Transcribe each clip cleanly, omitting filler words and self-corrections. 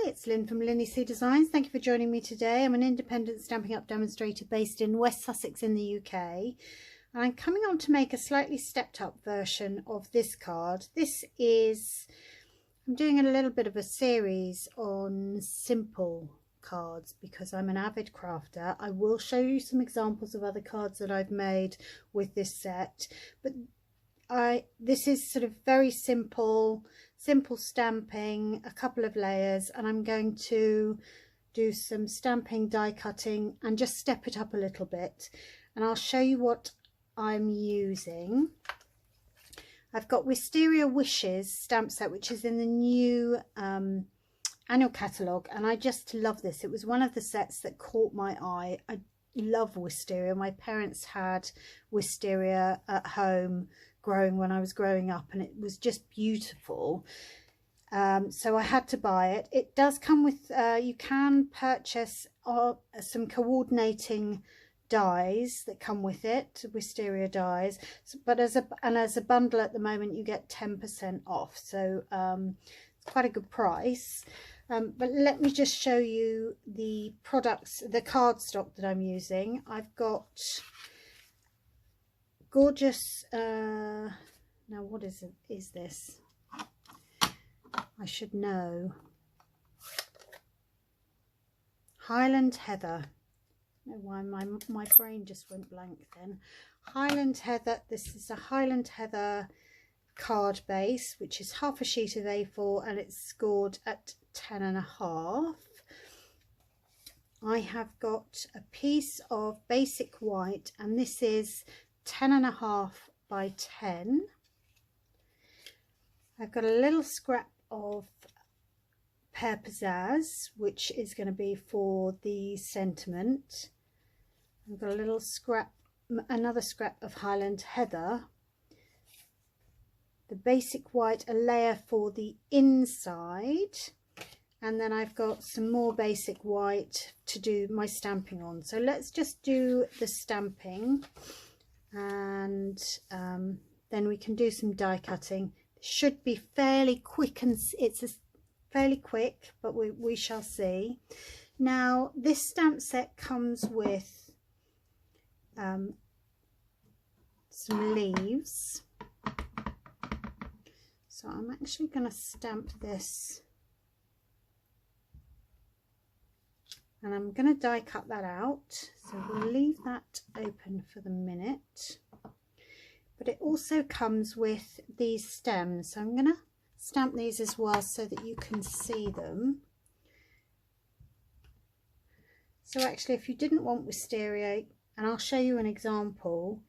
it's Lynn from LynnieCDesigns. Thank you for joining me today. I'm an independent Stampin' Up demonstrator based in West Sussex in the UK. And I'm coming on to make a slightly stepped up version of this card. I'm doing a little bit of a series on simple cards because I'm an avid crafter. I will show you some examples of other cards that I've made with this set, but this is sort of very simple stamping, a couple of layers, and I'm going to do some stamping, die cutting, and just step it up a little bit. And I'll show you what I'm using. I've got Wisteria Wishes stamp set, which is in the new annual catalogue, and I just love this. It was one of the sets that caught my eye. I love wisteria. My parents had wisteria at home when I was growing up, and it was just beautiful. So I had to buy it. It does come with you can purchase some coordinating dies that come with it, wisteria dies, but as a bundle at the moment you get 10% off, so it's quite a good price. But let me just show you the products, the cardstock that I'm using. I've got gorgeous now what is this? I should know. Highland Heather. I don't know why my brain just went blank then. Highland Heather. This is a Highland Heather card base, which is half a sheet of A4, and it's scored at 10.5. I have got a piece of basic white, and this is 10.5 by 10. I've got a little scrap of Pear Pizzazz, which is going to be for the sentiment. I've got a little scrap, another scrap of Highland Heather. The basic white, a layer for the inside, and then I've got some more basic white to do my stamping on. So let's just do the stamping, and then we can do some die cutting. It should be fairly quick, and fairly quick, but we shall see. Now this stamp set comes with some leaves, so I'm actually going to stamp this, and I'm going to die cut that out, so we'll leave that open for the minute. But it also comes with these stems, so I'm going to stamp these as well so that you can see them. So actually, if you didn't want wisteria, and I'll show you an example,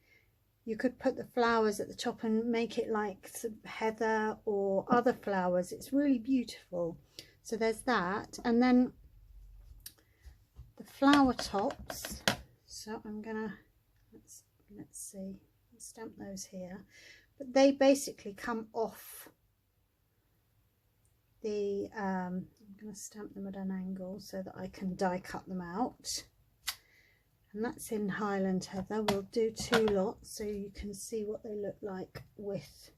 you could put the flowers at the top and make it like some heather or other flowers. It's really beautiful. So there's that, and then the flower tops. So I'm gonna let's see, stamp those here, but they basically come off the I'm going to stamp them at an angle so that I can die cut them out, and that's in Highland Heather. We'll do 2 lots so you can see what they look like with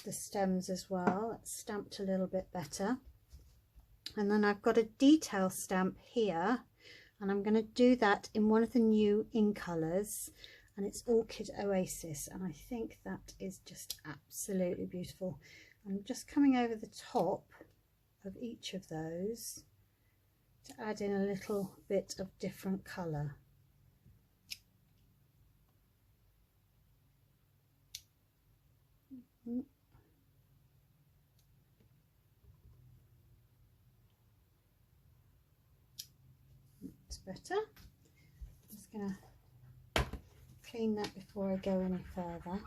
the stems as well. That's stamped a little bit better. And then I've got a detail stamp here, and I'm going to do that in one of the new in colours, and it's Orchid Oasis, and I think that is just absolutely beautiful. I'm just coming over the top of each of those to add in a little bit of different colour. That's better. I'm just going to clean that before I go any further.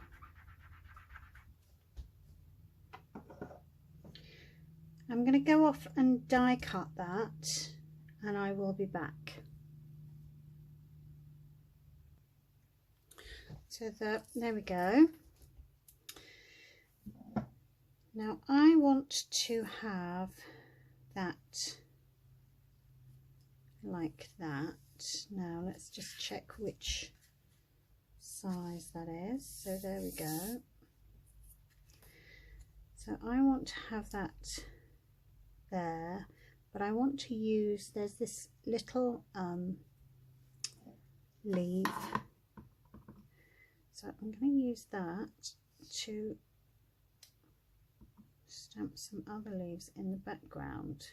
I'm going to go off and die cut that, and I will be back. So there we go. Now I want to have that like that. Now let's just check which size that is. So there we go. So I want to have that there, but I want to use, there's this little leaf, so I'm going to use that to stamp some other leaves in the background.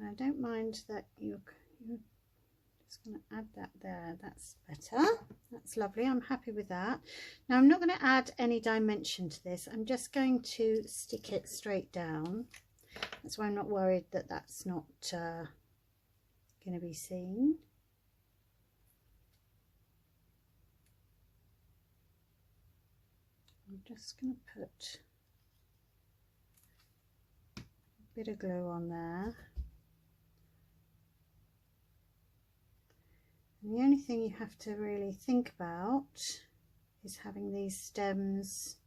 I don't mind that you're just going to add that there. That's better. That's lovely. I'm happy with that. Now I'm not going to add any dimension to this. I'm just going to stick it straight down. That's why I'm not worried that that's not going to be seen. I'm just going to put a bit of glue on there. And the only thing you have to really think about is having these stems,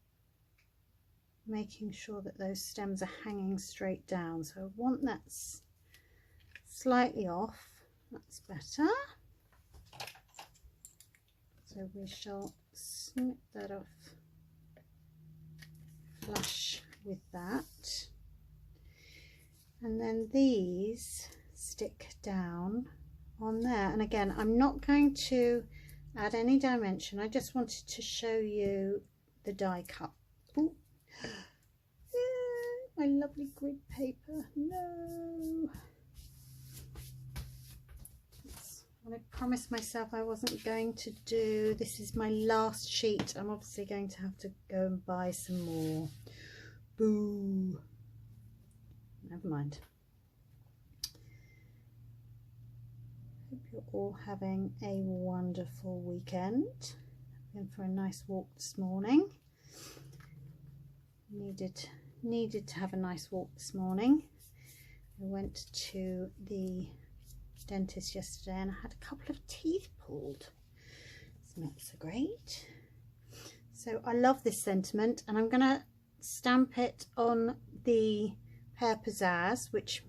making sure that those stems are hanging straight down. So I want that slightly off. That's better. So we shall snip that off flush with that. And then these stick down on there, and again I'm not going to add any dimension. I just wanted to show you the die cut. Ooh. My lovely grid paper. No, that's what I promised myself I wasn't going to do. This is my last sheet. I'm obviously going to have to go and buy some more. Boo, never mind. Hope you're all having a wonderful weekend. I've been for a nice walk this morning. Needed to have a nice walk this morning. I went to the dentist yesterday and I had a couple of teeth pulled. It's not so great. So I love this sentiment, and I'm going to stamp it on the Pear Pizzazz, which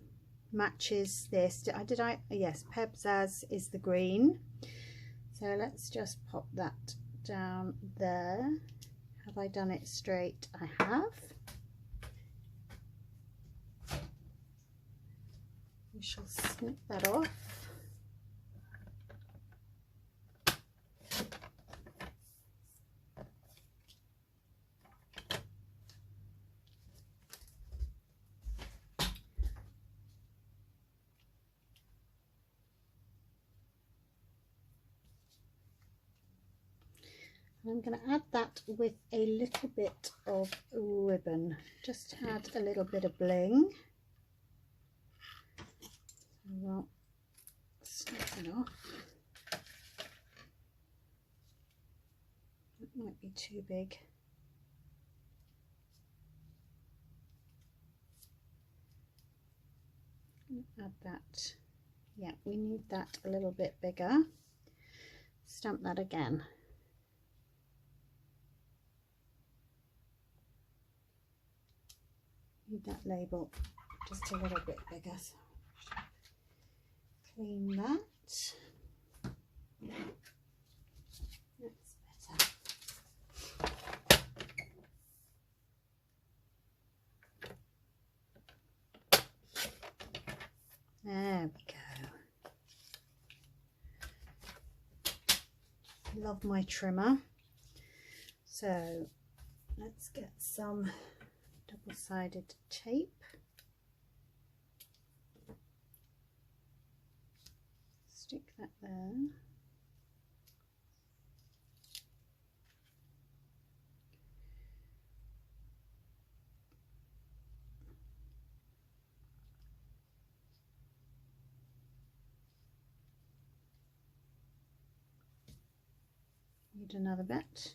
matches this. Yes, Pear Pizzazz is the green. So let's just pop that down there. Have I done it straight? I have. We shall snip that off. I'm going to add that with a little bit of ribbon, just to add a little bit of bling. Well, snip it off. That might be too big. Add that. Yeah, we need that a little bit bigger. Stamp that again. Need that label just a little bit bigger. So clean that. That's better. There we go. Love my trimmer. So let's get some double-sided tape. Stick that there. Need another bit.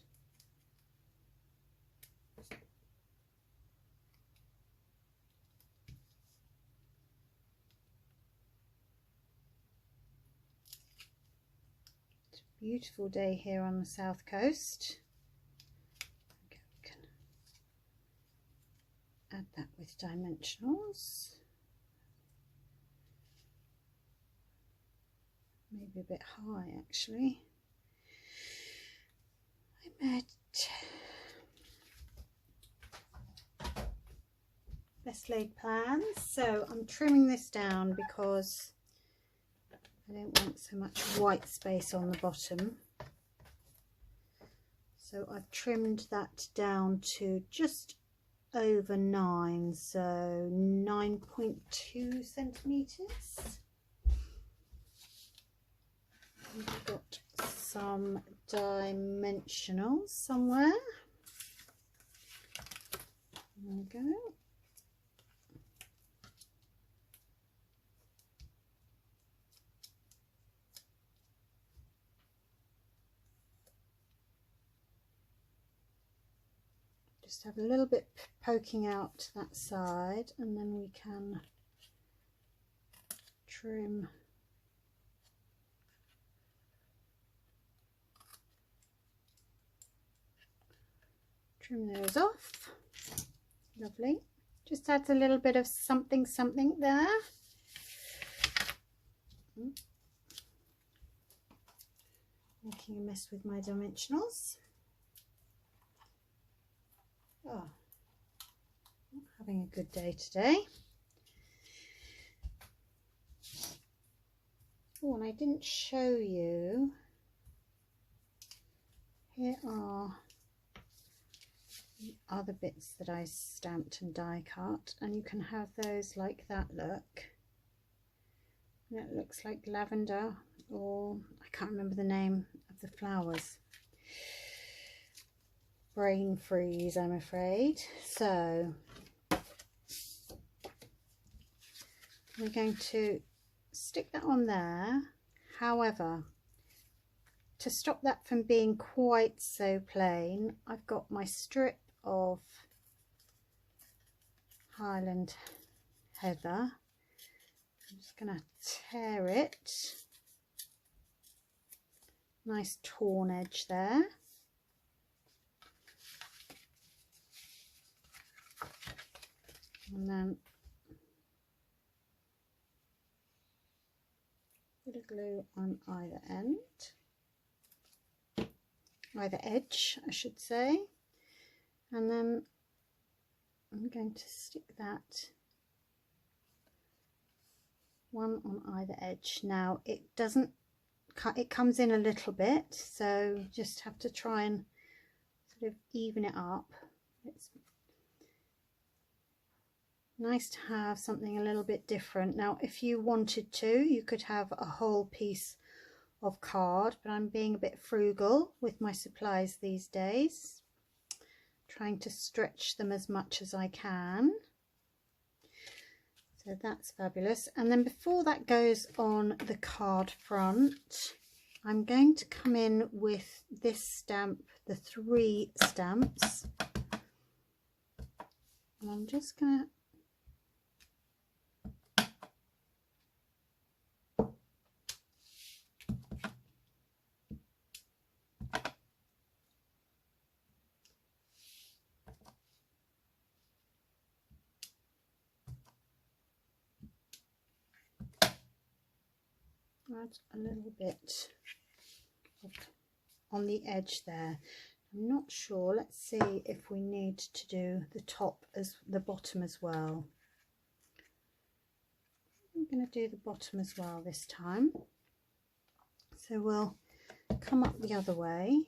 Beautiful day here on the south coast. Okay, we can add that with dimensionals. maybe a bit high actually. I made best laid plans, so I'm trimming this down because I don't want so much white space on the bottom. So I've trimmed that down to just over 9, so 9.2 centimeters. We've got some dimensionals somewhere. There we go. Just have a little bit poking out that side, and then we can trim those off. Lovely. Just adds a little bit of something there. Making a mess with my dimensionals. Oh, not having a good day today. Oh, and I didn't show you. Here are the other bits that I stamped and die cut, and you can have those like that look. And it looks like lavender, or I can't remember the name of the flowers. Brain freeze, I'm afraid. So we're going to stick that on there. However, to stop that from being quite so plain, I've got my strip of Highland heather. I'm just going to tear it. Nice torn edge there. And then a bit of glue on either end, either edge I should say, and then I'm going to stick that one on either edge. Now it doesn't cut, it comes in a little bit, so just have to try and sort of even it up. It's nice to have something a little bit different. Now if you wanted to, you could have a whole piece of card, but I'm being a bit frugal with my supplies these days, trying to stretch them as much as I can. So that's fabulous. And then before that goes on the card front, I'm going to come in with this stamp, the 3 stamps, and I'm just going to add a little bit on the edge there. I'm not sure. Let's see if we need to do the top as the bottom as well. I'm going to do the bottom as well this time. So we'll come up the other way.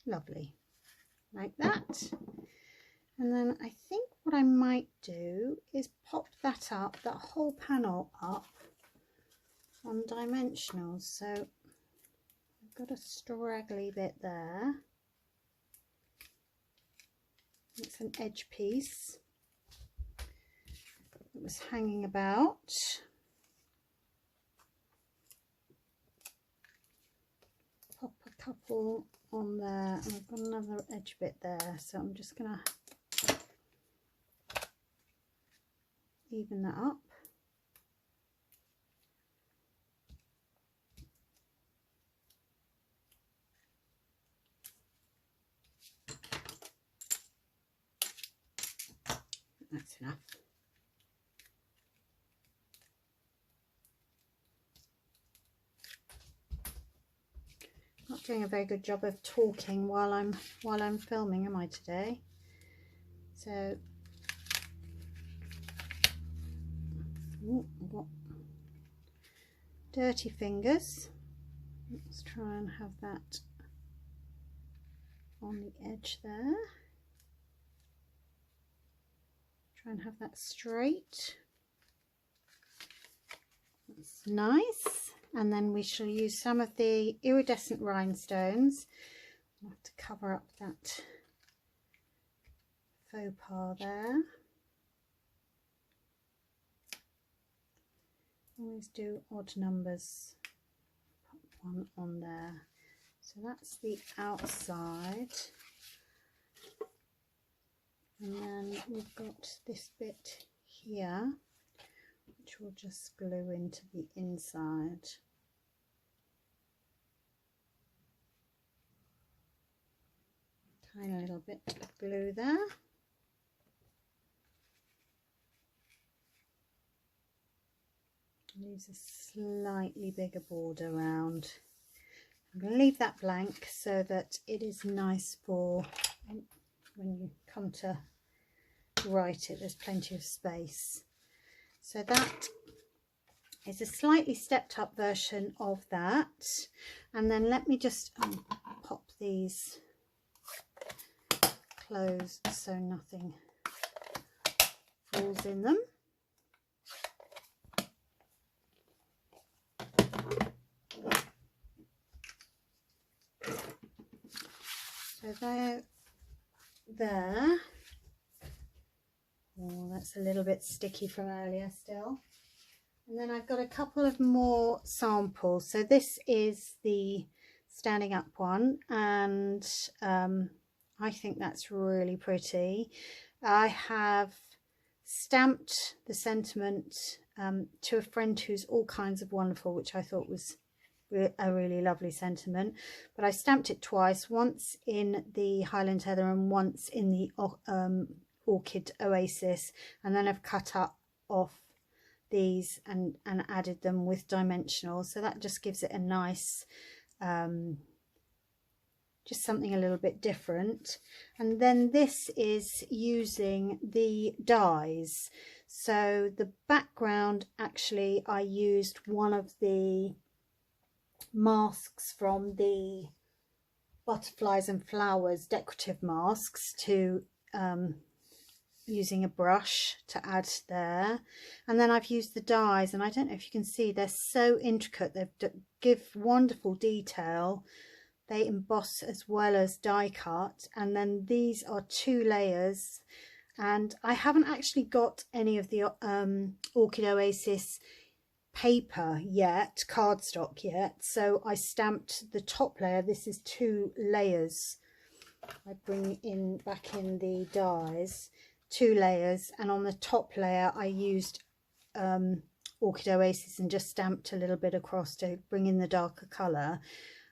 Lovely, like that. And then I think what I might do is pop that up, that whole panel up on dimensionals. So I've got a straggly bit there. It's an edge piece that was hanging about. Pop a couple on there, and I've got another edge bit there, so I'm just gonna even that up. That's enough. Not doing a very good job of talking while I'm filming, am I, today? So I've got dirty fingers. Let's try and have that on the edge there. Try and have that straight. That's nice. And then we shall use some of the iridescent rhinestones. I'll have to cover up that faux pas there. Always do odd numbers. Put one on there. So that's the outside. And then we've got this bit here, which we'll just glue into the inside. Tiny little bit of glue there. Leaves a slightly bigger border around. I'm going to leave that blank so that it is nice for when you come to write it, there's plenty of space. So that is a slightly stepped up version of that. And then let me just pop these closed so nothing falls in them. So there. Oh, that's a little bit sticky from earlier still. And then I've got a couple of more samples. So this is the standing up one, and I think that's really pretty. I have stamped the sentiment to a friend who's all kinds of wonderful, which I thought was a really lovely sentiment, but I stamped it twice, once in the Highland Heather and once in the Orchid Oasis, and then I've cut off these and added them with dimensional, so that just gives it a nice just something a little bit different. And then this is using the dies. So the background, actually I used one of the masks from the Butterflies and Flowers decorative masks to using a brush to add there, and then I've used the dies, and I don't know if you can see, they're so intricate, they give wonderful detail, they emboss as well as die cut. And then these are 2 layers, and I haven't actually got any of the Orchid Oasis paper yet, cardstock yet, so I stamped the top layer. This is 2 layers. I bring in back in the dies, 2 layers, and on the top layer I used Orchid Oasis and just stamped a little bit across to bring in the darker colour.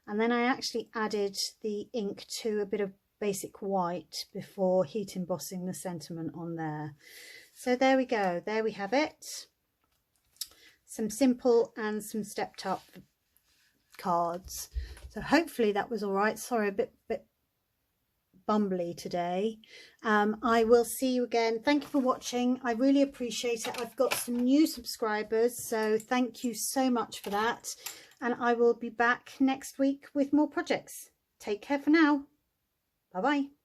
And then I actually added the ink to a bit of basic white before heat embossing the sentiment on there. So there we go, there we have it. Some simple and some stepped up cards. So hopefully that was all right. Sorry, a bit bumbly today. I will see you again. Thank you for watching. I really appreciate it. I've got some new subscribers, so thank you so much for that. And I will be back next week with more projects. Take care for now. Bye bye.